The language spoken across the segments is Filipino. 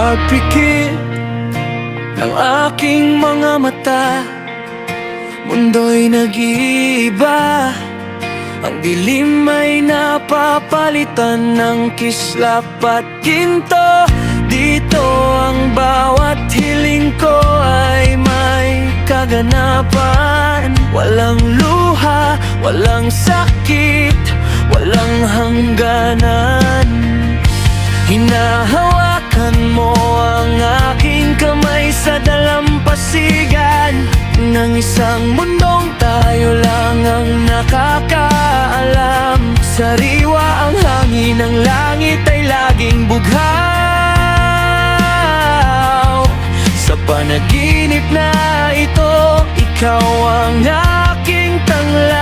pagpikit ng aking mga mata, mundo'y nag-iiba. Ang dilim ay napapalitan ng kislap at ginto. Dito ang bawat hiling ko ay may kaganapan. Walang luha, walang sakit, walang hangganan. Hinahawakan mo ang aking kamay sa dalampasigan ng isang mundong tayo lang ang nakakaalam. Sariwa ang hangin, ang langit ay laging bughaw. Sa panaginip na ito, ikaw ang aking tanglaw.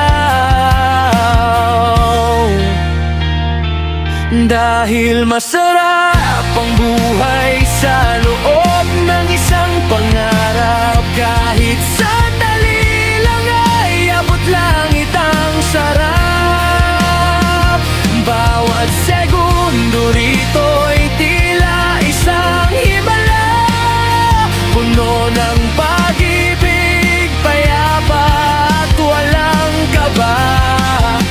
Dahil masarap ang buhay sa loob ng isang pangarap. Kahit sandali lang ay abot langit ang sarap. Bawat segundo rito'y tila isang himala, puno ng pag-ibig, payapa at walang kaba.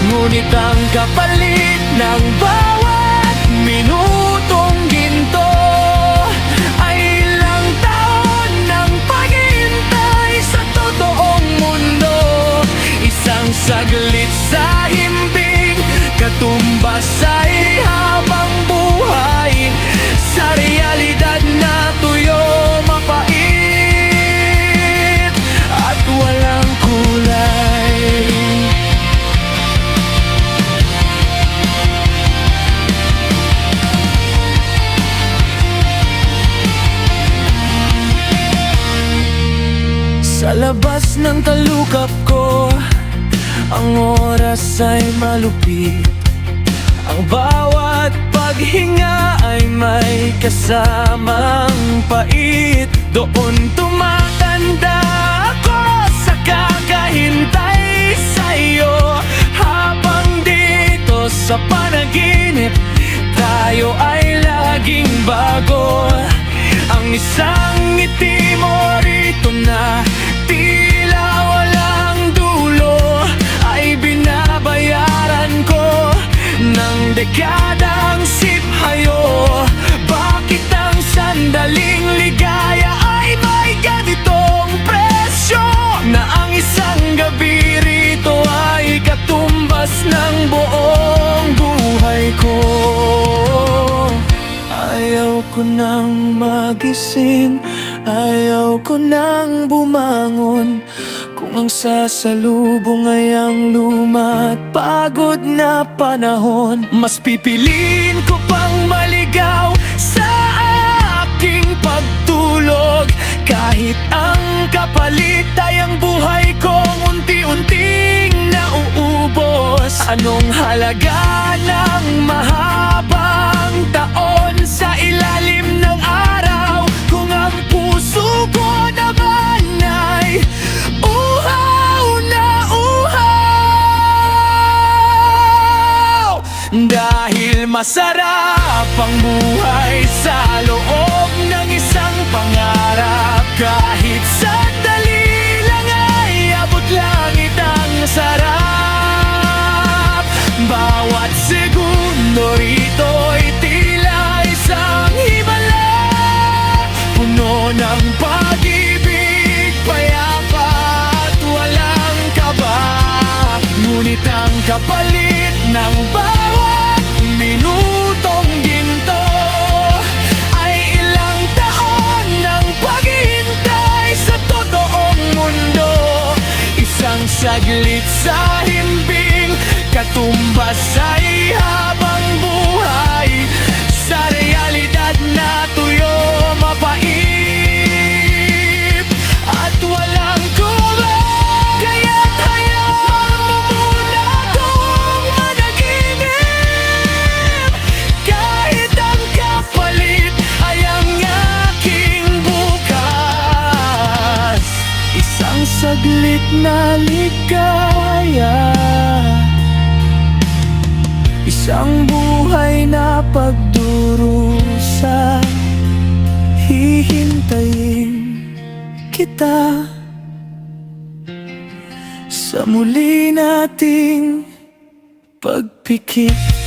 Ngunit ang kapalit ng bawat minutong ginto ay ilang taon ng paghihintay sa totoong mundo. Isang saglit sa himbing, katumbas ay habang buhay. Sa realidad na tuyo, mapait at walang kulay. Sa labas ng talukap ko, ang oras ay malupit. Ang bawat paghinga ay may kasamang pait. Doon tumatanda ako sa kakahintay sa'yo, habang dito sa panaginip tayo ay laging bago. Ang isang ngiti mo rito na tila walang dulo ay binabayaran ko ng dekadang siphayo. Bakit ang sandaling ligaya ay may ganitong presyo, na ang isang gabi rito ay katumbas ng buong buhay ko? Ayaw ko nang magising, ayaw ko nang bumangon, kung ang sasalubong ay ang luma at pagod na panahon. Mas pipiliin ko pang maligaw sa aking pagtulog, kahit ang kapalit ay ang buhay kong unti-unting nauubos. Anong halaga ng mahabang taon sa ilalim ng araw, kung ang puso ko naman ay uhaw na uhaw. Dahil masarap ang buhay sa loob ng isang pangarap. Kahit sandali lang ay abot langit ang sarap. Bawat segundo rito'y tila isang himala, puno ng pag-ibig, payapa at walang kaba. Ngunit ang kapalit ng bawat minutong ginto ay ilang taon ng paghihintay sa totoong mundo. Isang saglit sa himbing, katumbas ay habang buhay. Sa realidad na tuyo, mapait at walang kulay. Kaya't hayaan mo muna kong managinip, kahit ang kapalit ay ang aking bukas. Isang saglit na ligaya, isang buhay na pagdurusa. kita sa muli nating pagpikit.